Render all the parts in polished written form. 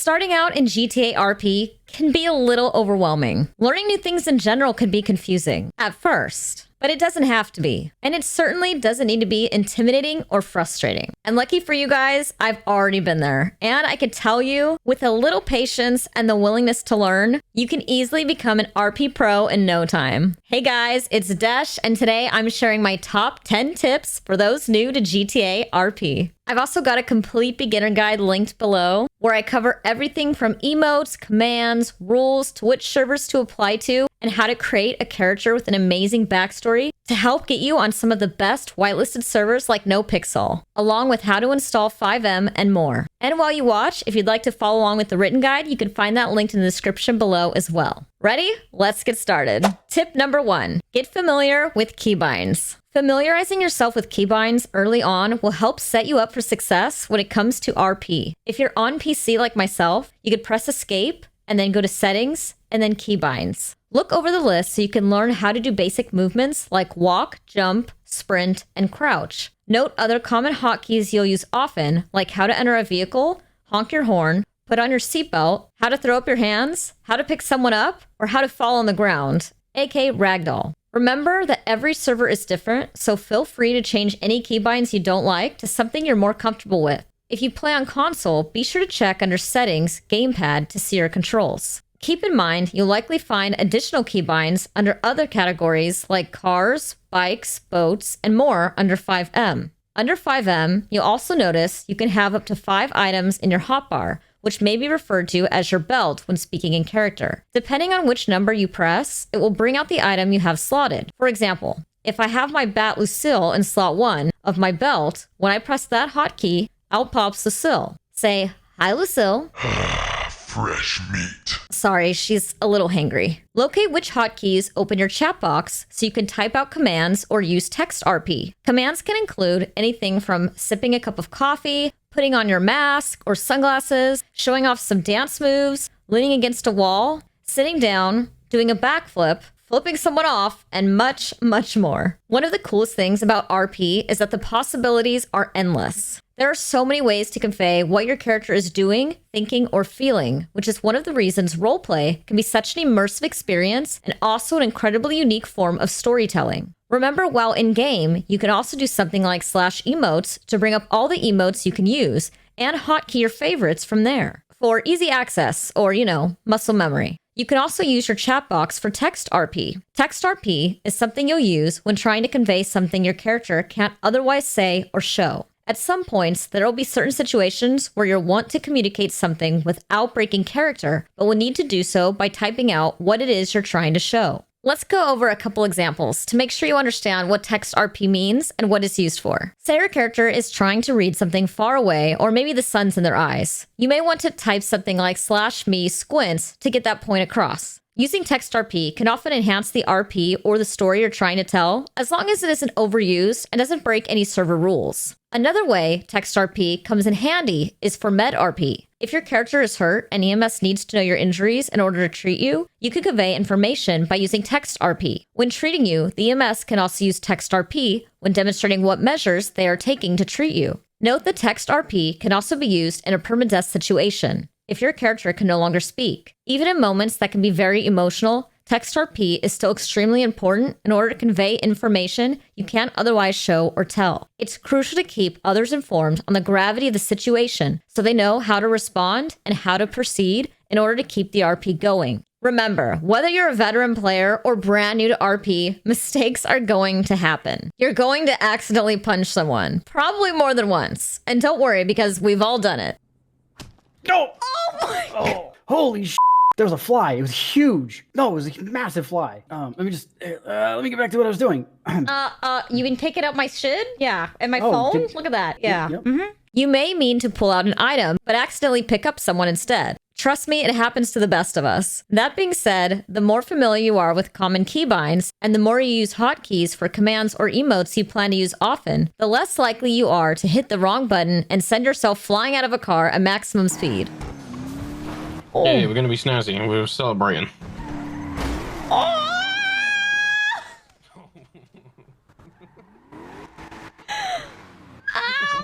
Starting out in GTA RP can be a little overwhelming. Learning new things in general can be confusing at first, but it doesn't have to be. And it certainly doesn't need to be intimidating or frustrating. And lucky for you guys, I've already been there. And I can tell you, with a little patience and the willingness to learn, you can easily become an RP pro in no time. Hey guys, it's Desh, and today I'm sharing my top 10 tips for those new to GTA RP. I've also got a complete beginner guide linked below where I cover everything from emotes, commands, rules, to which servers to apply to, and how to create a character with an amazing backstory to help get you on some of the best whitelisted servers like NoPixel, along with how to install FiveM and more. And while you watch, if you'd like to follow along with the written guide, you can find that linked in the description below as well. Ready? Let's get started. Tip number 1, get familiar with keybinds. Familiarizing yourself with keybinds early on will help set you up for success when it comes to RP. If you're on PC like myself, you could press escape and then go to settings and then keybinds. Look over the list so you can learn how to do basic movements like walk, jump, sprint, and crouch. Note other common hotkeys you'll use often, like how to enter a vehicle, honk your horn, put on your seatbelt, how to throw up your hands, how to pick someone up, or how to fall on the ground, aka ragdoll. Remember that every server is different, so feel free to change any keybinds you don't like to something you're more comfortable with. If you play on console, be sure to check under Settings, Gamepad to see your controls. Keep in mind, you'll likely find additional keybinds under other categories like cars, bikes, boats, and more under FiveM. Under FiveM, you'll also notice you can have up to 5 items in your hotbar, which may be referred to as your belt when speaking in character. Depending on which number you press, it will bring out the item you have slotted. For example, if I have my Bat Lucille in slot 1 of my belt, when I press that hotkey, out pops Lucille. Say, "Hi Lucille." Fresh meat. Sorry, she's a little hangry. Locate which hotkeys open your chat box so you can type out commands or use text RP. Commands can include anything from sipping a cup of coffee, putting on your mask or sunglasses, showing off some dance moves, leaning against a wall, sitting down, doing a backflip, flipping someone off, and much, much more. One of the coolest things about RP is that the possibilities are endless. There are so many ways to convey what your character is doing, thinking, or feeling, which is one of the reasons roleplay can be such an immersive experience and also an incredibly unique form of storytelling. Remember, while in-game, you can also do something like /emotes to bring up all the emotes you can use and hotkey your favorites from there for easy access or, muscle memory. You can also use your chat box for text RP. Text RP is something you'll use when trying to convey something your character can't otherwise say or show. At some points, there will be certain situations where you'll want to communicate something without breaking character, but will need to do so by typing out what it is you're trying to show. Let's go over a couple examples to make sure you understand what text RP means and what it's used for. Say your character is trying to read something far away, or maybe the sun's in their eyes. You may want to type something like /me squints to get that point across. Using text RP can often enhance the RP or the story you're trying to tell, as long as it isn't overused and doesn't break any server rules. Another way text RP comes in handy is for med RP. If your character is hurt and EMS needs to know your injuries in order to treat you, you can convey information by using text RP. When treating you, the EMS can also use text RP when demonstrating what measures they are taking to treat you. Note that text RP can also be used in a permadeath situation, if your character can no longer speak. Even in moments that can be very emotional, text RP is still extremely important in order to convey information you can't otherwise show or tell. It's crucial to keep others informed on the gravity of the situation so they know how to respond and how to proceed in order to keep the RP going. Remember, whether you're a veteran player or brand new to RP, mistakes are going to happen. You're going to accidentally punch someone, probably more than once. And don't worry, because we've all done it. No! Oh my God. Holy sh**. There was a fly. It was huge. No, it was a massive fly. Let me get back to what I was doing. You been picking up my shit? Yeah. And my Oh, phone? did- Look at that. Yeah. Yep. You may mean to pull out an item, but accidentally pick up someone instead. Trust me, it happens to the best of us. That being said, the more familiar you are with common keybinds, and the more you use hotkeys for commands or emotes you plan to use often, the less likely you are to hit the wrong button and send yourself flying out of a car at maximum speed. Hey, we're gonna be snazzy. We're celebrating.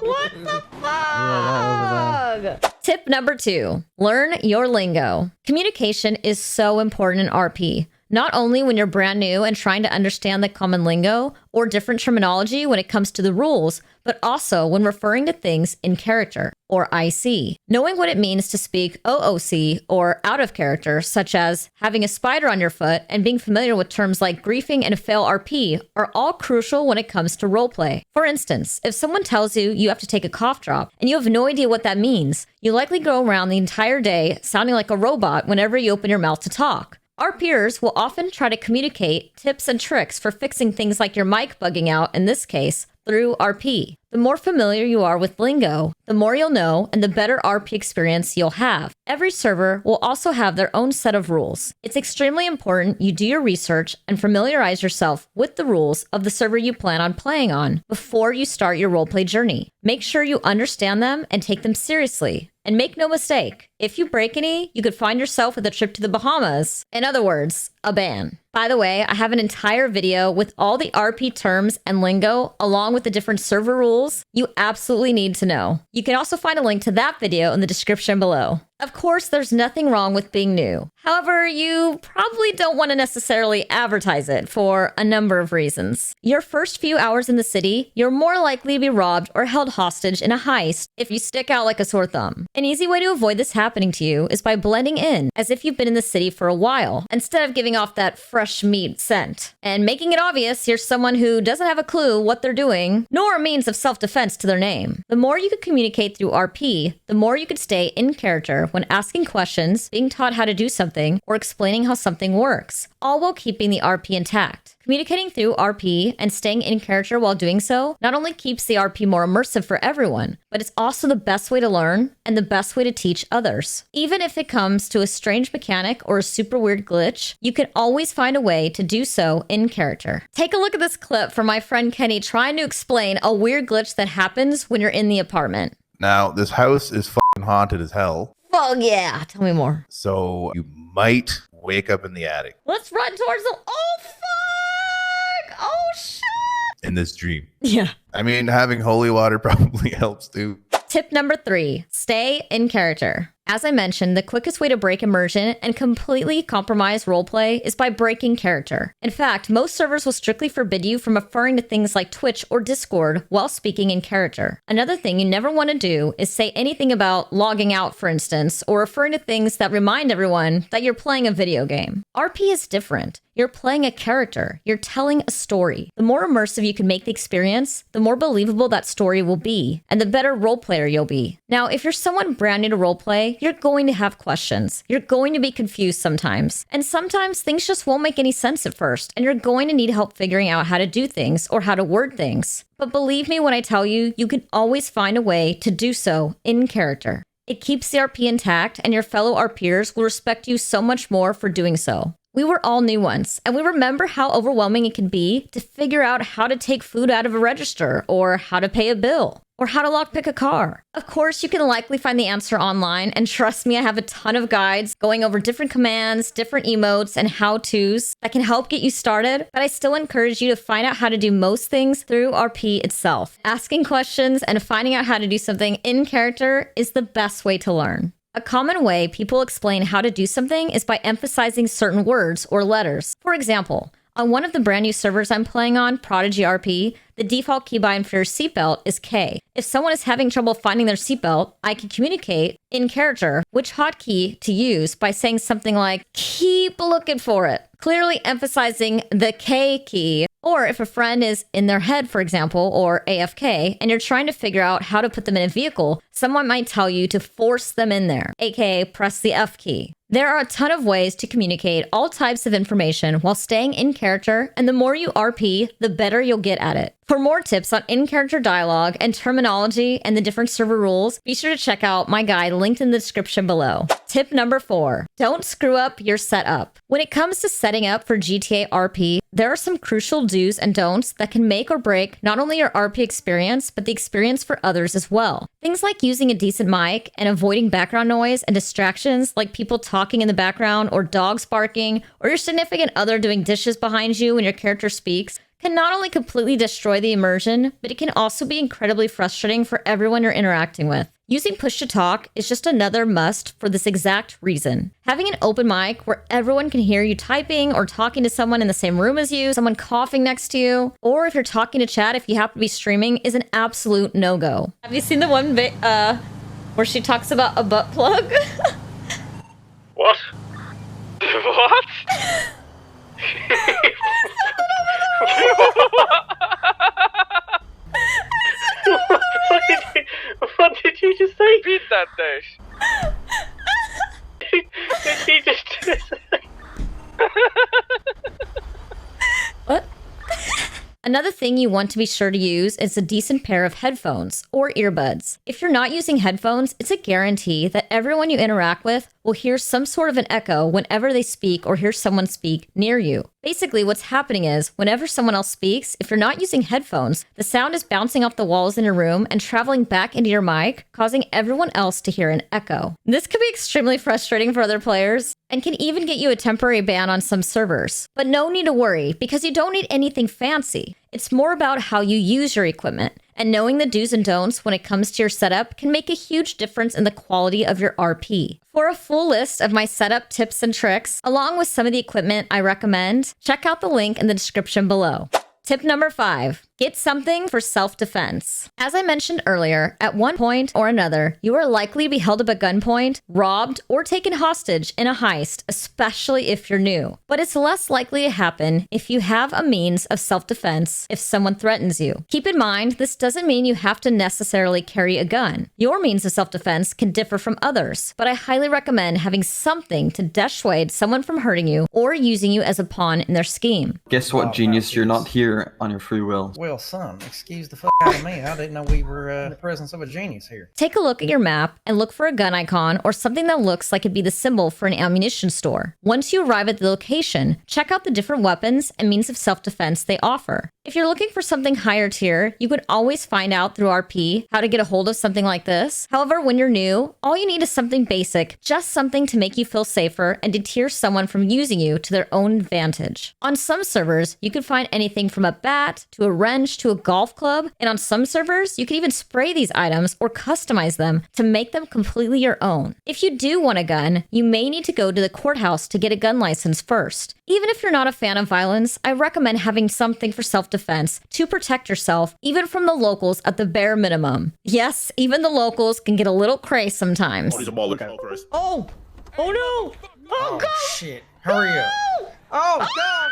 What the fuck? Tip number number 2, learn your lingo. Communication is so important in RP. Not only when you're brand new and trying to understand the common lingo or different terminology when it comes to the rules, but also when referring to things in character or IC. Knowing what it means to speak OOC or out of character, such as having a spider on your foot and being familiar with terms like griefing and fail RP are all crucial when it comes to roleplay. For instance, if someone tells you you have to take a cough drop and you have no idea what that means, you likely go around the entire day sounding like a robot whenever you open your mouth to talk. Our peers will often try to communicate tips and tricks for fixing things like your mic bugging out, in this case, through RP. The more familiar you are with lingo, the more you'll know and the better RP experience you'll have. Every server will also have their own set of rules. It's extremely important you do your research and familiarize yourself with the rules of the server you plan on playing on before you start your roleplay journey. Make sure you understand them and take them seriously. And make no mistake, if you break any, you could find yourself with a trip to the Bahamas. In other words, a ban. By the way, I have an entire video with all the RP terms and lingo, along with the different server rules you absolutely need to know. You can also find a link to that video in the description below. Of course, there's nothing wrong with being new. However, you probably don't want to necessarily advertise it for a number of reasons. Your first few hours in the city, you're more likely to be robbed or held hostage in a heist if you stick out like a sore thumb. An easy way to avoid this happening to you is by blending in as if you've been in the city for a while, instead of giving off that fresh meat scent, and making it obvious you're someone who doesn't have a clue what they're doing, nor a means of self-defense to their name. The more you could communicate through RP, the more you could stay in character when asking questions, being taught how to do something, or explaining how something works, all while keeping the RP intact. Communicating through RP and staying in character while doing so not only keeps the RP more immersive for everyone, but it's also the best way to learn and the best way to teach others. Even if it comes to a strange mechanic or a super weird glitch, you can always find a way to do so in character. Take a look at this clip from my friend Kenny trying to explain a weird glitch that happens when you're in the apartment. Now, this house is fucking haunted as hell. Oh yeah, tell me more. So you might wake up in the attic. Let's run towards the... Oh, fuck! Oh, shit! In this dream. Yeah. I mean, having holy water probably helps too. Tip number 3, stay in character. As I mentioned, the quickest way to break immersion and completely compromise roleplay is by breaking character. In fact, most servers will strictly forbid you from referring to things like Twitch or Discord while speaking in character. Another thing you never want to do is say anything about logging out, for instance, or referring to things that remind everyone that you're playing a video game. RP is different. You're playing a character. You're telling a story. The more immersive you can make the experience, the more believable that story will be, and the better role player you'll be. Now, if you're someone brand new to roleplay, you're going to have questions. You're going to be confused sometimes. And sometimes things just won't make any sense at first, and you're going to need help figuring out how to do things or how to word things. But believe me when I tell you, you can always find a way to do so in character. It keeps the RP intact, and your fellow RPers will respect you so much more for doing so. We were all new once, and we remember how overwhelming it can be to figure out how to take food out of a register, or how to pay a bill, or how to lockpick a car. Of course, you can likely find the answer online, and trust me, I have a ton of guides going over different commands, different emotes, and how-tos that can help get you started, but I still encourage you to find out how to do most things through RP itself. Asking questions and finding out how to do something in character is the best way to learn. A common way people explain how to do something is by emphasizing certain words or letters. For example, on one of the brand new servers I'm playing on, Prodigy RP, the default keybind for your seatbelt is K. If someone is having trouble finding their seatbelt, I can communicate in character which hotkey to use by saying something like, keep looking for it, clearly emphasizing the K key. Or if a friend is in their head, for example, or AFK, and you're trying to figure out how to put them in a vehicle, someone might tell you to force them in there, aka press the F key. There are a ton of ways to communicate all types of information while staying in character, and the more you RP, the better you'll get at it. For more tips on in-character dialogue and terminology and the different server rules, be sure to check out my guide linked in the description below. Tip number 4, don't screw up your setup. When it comes to setting up for GTA RP, there are some crucial do's and don'ts that can make or break not only your RP experience, but the experience for others as well. Things like using a decent mic and avoiding background noise and distractions like people talking in the background or dogs barking or your significant other doing dishes behind you when your character speaks can not only completely destroy the immersion, but it can also be incredibly frustrating for everyone you're interacting with. Using push to talk is just another must for this exact reason. Having an open mic where everyone can hear you typing or talking to someone in the same room as you, someone coughing next to you, or if you're talking to chat if you happen to be streaming is an absolute no-go. Have you seen the one where she talks about a butt plug? What? What? What did you just say? Repeat that, Dash. Did he just do something? What? Another thing you want to be sure to use is a decent pair of headphones or earbuds. If you're not using headphones, it's a guarantee that everyone you interact with will hear some sort of an echo whenever they speak or hear someone speak near you. Basically, what's happening is, whenever someone else speaks, if you're not using headphones, the sound is bouncing off the walls in your room and traveling back into your mic, causing everyone else to hear an echo. This can be extremely frustrating for other players and can even get you a temporary ban on some servers. But no need to worry, because you don't need anything fancy. It's more about how you use your equipment, and knowing the do's and don'ts when it comes to your setup can make a huge difference in the quality of your RP. For a full list of my setup tips and tricks, along with some of the equipment I recommend, check out the link in the description below. Tip number 5. Get something for self-defense. As I mentioned earlier, at one point or another, you are likely to be held up at gunpoint, robbed, or taken hostage in a heist, especially if you're new. But it's less likely to happen if you have a means of self-defense if someone threatens you. Keep in mind, this doesn't mean you have to necessarily carry a gun. Your means of self-defense can differ from others, but I highly recommend having something to dissuade someone from hurting you or using you as a pawn in their scheme. Guess what, genius? You're not here on your free will. Well, son, excuse the out of me. I didn't know we were in the presence of a genius here. Take a look at your map and look for a gun icon or something that looks like it'd be the symbol for an ammunition store. Once you arrive at the location, check out the different weapons and means of self-defense they offer. If you're looking for something higher tier, you could always find out through RP how to get a hold of something like this. However, when you're new, all you need is something basic, just something to make you feel safer and deter someone from using you to their own advantage. On some servers, you could find anything from a bat to a wrench to a golf club, and on some servers, you can even spray these items or customize them to make them completely your own. If you do want a gun, you may need to go to the courthouse to get a gun license first. Even if you're not a fan of violence, I recommend having something for self-defense to protect yourself, even from the locals at the bare minimum. Yes, even the locals can get a little cray sometimes. Oh! Oh no! Oh god! Shit! Hurry up! Oh god!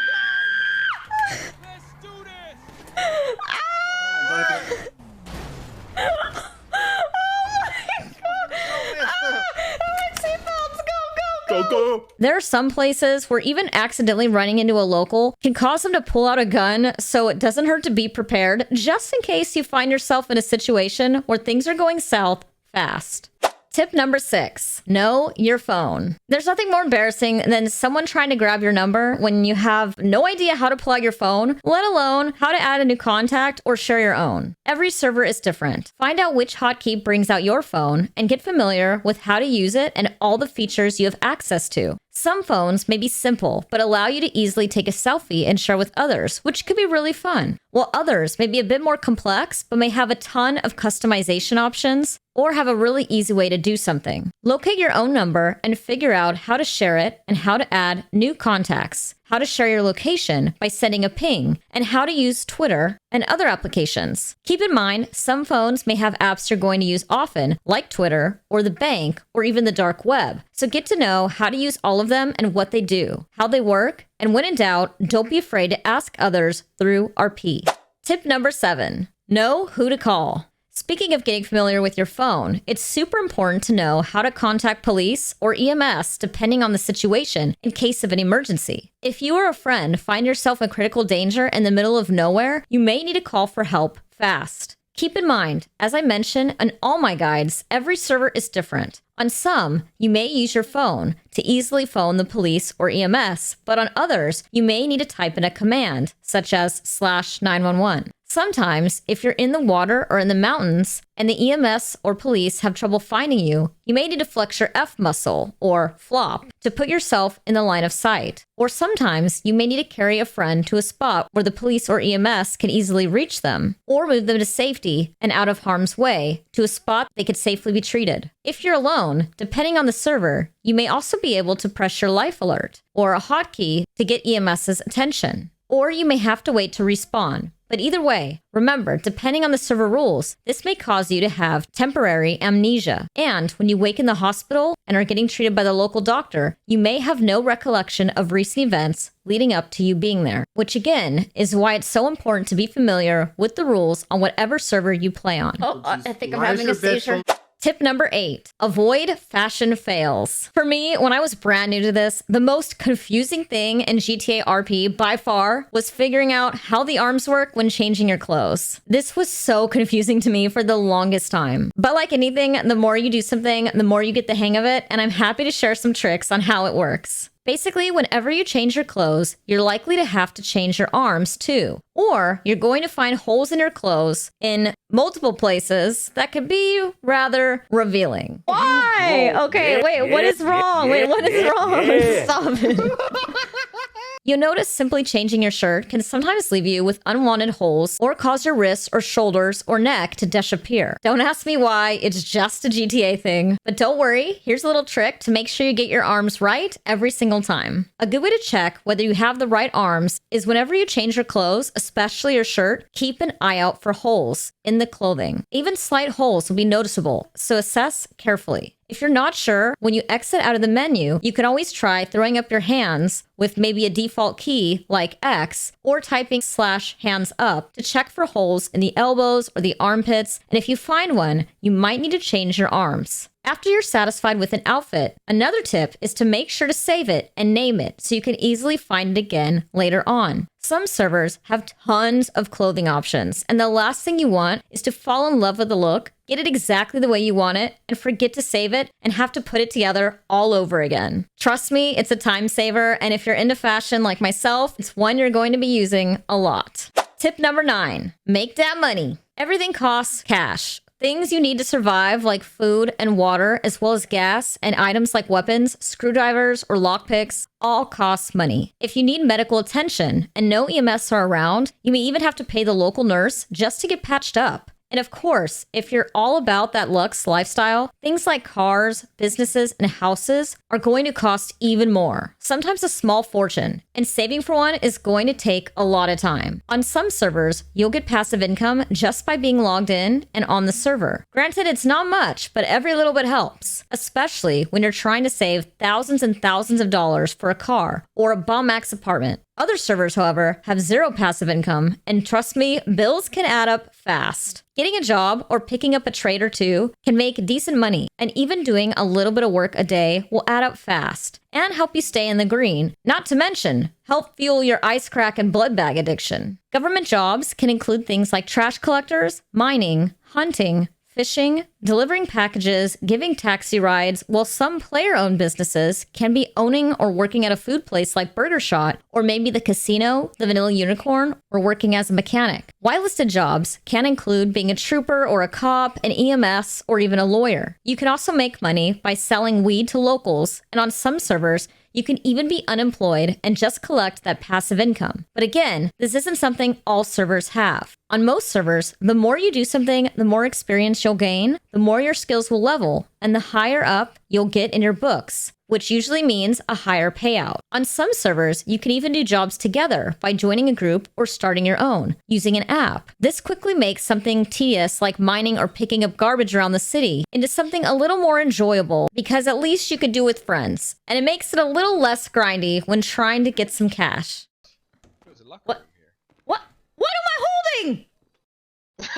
Go. There are some places where even accidentally running into a local can cause them to pull out a gun, so it doesn't hurt to be prepared, just in case you find yourself in a situation where things are going south fast. Tip number 6, know your phone. There's nothing more embarrassing than someone trying to grab your number when you have no idea how to pull out your phone, let alone how to add a new contact or share your own. Every server is different. Find out which hotkey brings out your phone and get familiar with how to use it and all the features you have access to. Some phones may be simple, but allow you to easily take a selfie and share with others, which could be really fun. While others may be a bit more complex, but may have a ton of customization options, or have a really easy way to do something. Locate your own number and figure out how to share it and how to add new contacts, how to share your location by sending a ping, and how to use Twitter and other applications. Keep in mind, some phones may have apps you're going to use often, like Twitter, or the bank, or even the dark web. So get to know how to use all of them and what they do, how they work, and when in doubt, don't be afraid to ask others through RP. Tip number 7, know who to call. Speaking of getting familiar with your phone, it's super important to know how to contact police or EMS depending on the situation in case of an emergency. If you or a friend find yourself in critical danger in the middle of nowhere, you may need to call for help fast. Keep in mind, as I mentioned in all my guides, every server is different. On some, you may use your phone to easily phone the police or EMS, but on others, you may need to type in a command, such as /911. Sometimes, if you're in the water or in the mountains and the EMS or police have trouble finding you, you may need to flex your F muscle, or flop, to put yourself in the line of sight. Or sometimes you may need to carry a friend to a spot where the police or EMS can easily reach them, or move them to safety and out of harm's way to a spot they could safely be treated. If you're alone, depending on the server, you may also be able to press your life alert or a hotkey to get EMS's attention. Or you may have to wait to respawn. But either way, remember, depending on the server rules, this may cause you to have temporary amnesia. And when you wake in the hospital and are getting treated by the local doctor, you may have no recollection of recent events leading up to you being there. Which again, is why it's so important to be familiar with the rules on whatever server you play on. Oh, I think I'm having a seizure. Tip number 8, avoid fashion fails. For me, when I was brand new to this, the most confusing thing in GTA RP by far was figuring out how the arms work when changing your clothes. This was so confusing to me for the longest time. But like anything, the more you do something, the more you get the hang of it, and I'm happy to share some tricks on how it works. Basically, whenever you change your clothes, you're likely to have to change your arms too. Or you're going to find holes in your clothes in multiple places that could be rather revealing. Why? Okay, wait, what is wrong? Wait, what is wrong? Stop it. You'll notice simply changing your shirt can sometimes leave you with unwanted holes or cause your wrists or shoulders or neck to disappear. Don't ask me why, it's just a GTA thing. But don't worry, here's a little trick to make sure you get your arms right every single time. A good way to check whether you have the right arms is whenever you change your clothes, especially your shirt, keep an eye out for holes in the clothing. Even slight holes will be noticeable, so assess carefully. If you're not sure, when you exit out of the menu, you can always try throwing up your hands with maybe a default key like X or typing /hands up to check for holes in the elbows or the armpits. And if you find one, you might need to change your arms. After you're satisfied with an outfit, another tip is to make sure to save it and name it so you can easily find it again later on. Some servers have tons of clothing options, and the last thing you want is to fall in love with the look, get it exactly the way you want it, and forget to save it and have to put it together all over again. Trust me, it's a time saver, and if you're into fashion like myself, it's one you're going to be using a lot. Tip number 9, make that money. Everything costs cash. Things you need to survive, like food and water, as well as gas, and items like weapons, screwdrivers, or lockpicks, all cost money. If you need medical attention and no EMS are around, you may even have to pay the local nurse just to get patched up. And of course, if you're all about that luxe lifestyle, things like cars, businesses, and houses are going to cost even more, sometimes a small fortune, and saving for one is going to take a lot of time. On some servers, you'll get passive income just by being logged in and on the server. Granted, it's not much, but every little bit helps, especially when you're trying to save thousands and thousands of dollars for a car or a bum-ass apartment. Other servers, however, have zero passive income, and trust me, bills can add up fast. Getting a job or picking up a trade or two can make decent money, and even doing a little bit of work a day will add up fast and help you stay in the green, not to mention help fuel your ice crack and blood bag addiction. Government jobs can include things like trash collectors, mining, hunting, fishing, delivering packages, giving taxi rides, while some player-owned businesses can be owning or working at a food place like Burger Shot, or maybe the casino, the Vanilla Unicorn, or working as a mechanic. Whitelisted jobs can include being a trooper or a cop, an EMS, or even a lawyer. You can also make money by selling weed to locals, and on some servers, you can even be unemployed and just collect that passive income. But again, this isn't something all servers have. On most servers, the more you do something, the more experience you'll gain, the more your skills will level, and the higher up you'll get in your books, which usually means a higher payout. On some servers, you can even do jobs together by joining a group or starting your own using an app. This quickly makes something tedious like mining or picking up garbage around the city into something a little more enjoyable, because at least you could do it with friends, and it makes it a little less grindy when trying to get some cash. What? What am I holding? Is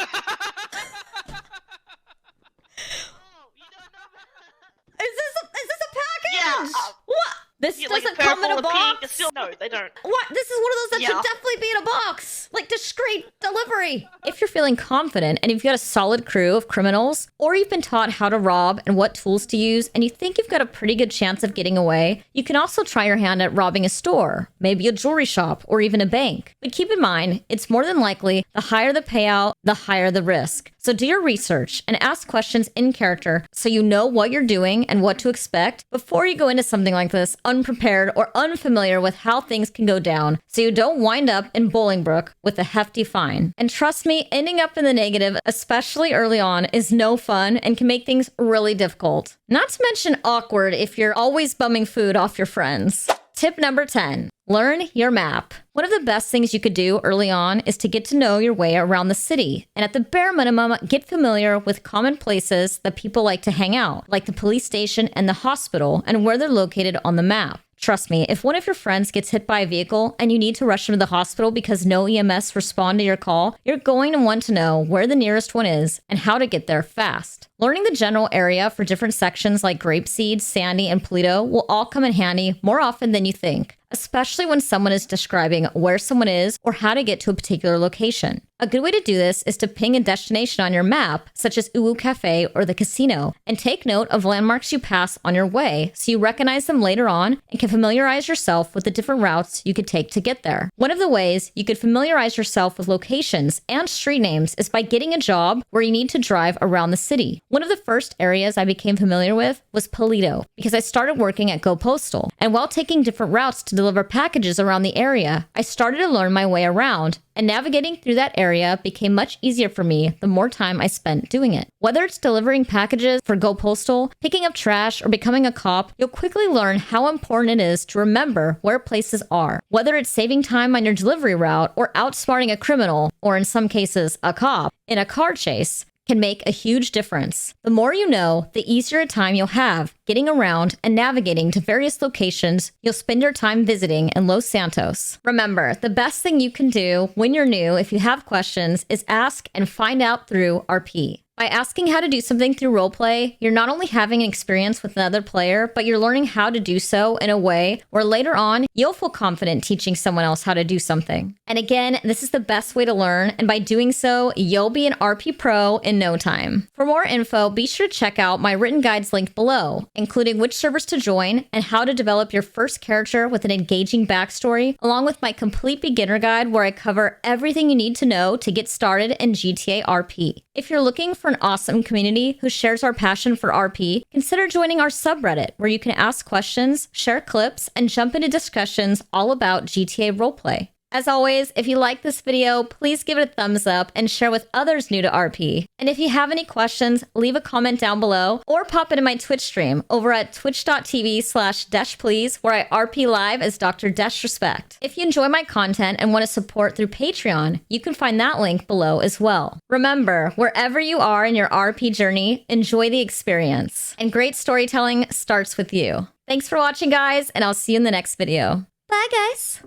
this a package? Yeah. What? This doesn't come in a box? No, No, they don't. What? This is one of those that should definitely be in a box. Like discreet delivery. If you're feeling confident and you've got a solid crew of criminals, or you've been taught how to rob and what tools to use, and you think you've got a pretty good chance of getting away, you can also try your hand at robbing a store, maybe a jewelry shop, or even a bank. But keep in mind, it's more than likely the higher the payout, the higher the risk. So do your research and ask questions in character so you know what you're doing and what to expect before you go into something like this unprepared or unfamiliar with how things can go down, so you don't wind up in Bolingbrook with a hefty fine. And trust me, ending up in the negative, especially early on, is no fun and can make things really difficult. Not to mention awkward if you're always bumming food off your friends. Tip number 10. Learn your map. One of the best things you could do early on is to get to know your way around the city, and at the bare minimum, get familiar with common places that people like to hang out, like the police station and the hospital, and where they're located on the map. Trust me, if one of your friends gets hit by a vehicle and you need to rush them to the hospital because no EMS respond to your call, you're going to want to know where the nearest one is and how to get there fast. Learning the general area for different sections like Grapeseed, Sandy, and Polito will all come in handy more often than you think, especially when someone is describing where someone is or how to get to a particular location. A good way to do this is to ping a destination on your map, such as Uwu Cafe or the casino, and take note of landmarks you pass on your way so you recognize them later on and can familiarize yourself with the different routes you could take to get there. One of the ways you could familiarize yourself with locations and street names is by getting a job where you need to drive around the city. One of the first areas I became familiar with was Polito, because I started working at Go Postal, and while taking different routes to deliver packages around the area, I started to learn my way around, and navigating through that area became much easier for me the more time I spent doing it. Whether it's delivering packages for Go Postal, picking up trash, or becoming a cop, you'll quickly learn how important it is to remember where places are. Whether it's saving time on your delivery route or outsmarting a criminal, or in some cases, a cop, in a car chase, can make a huge difference. The more you know, the easier a time you'll have getting around and navigating to various locations you'll spend your time visiting in Los Santos. Remember, the best thing you can do when you're new, if you have questions, is ask and find out through RP. By asking how to do something through roleplay, you're not only having an experience with another player, but you're learning how to do so in a way where later on, you'll feel confident teaching someone else how to do something. And again, this is the best way to learn, and by doing so, you'll be an RP pro in no time. For more info, be sure to check out my written guides linked below, including which servers to join and how to develop your first character with an engaging backstory, along with my complete beginner guide where I cover everything you need to know to get started in GTA RP. If you're looking for an awesome community who shares our passion for RP, consider joining our subreddit where you can ask questions, share clips, and jump into discussions all about GTA roleplay. As always, if you like this video, please give it a thumbs up and share with others new to RP. And if you have any questions, leave a comment down below or pop into my Twitch stream over at twitch.tv/deshplease, where I RP live as Dr. DESHRESPECT. If you enjoy my content and want to support through Patreon, you can find that link below as well. Remember, wherever you are in your RP journey, enjoy the experience. And great storytelling starts with you. Thanks for watching, guys, and I'll see you in the next video. Bye, guys.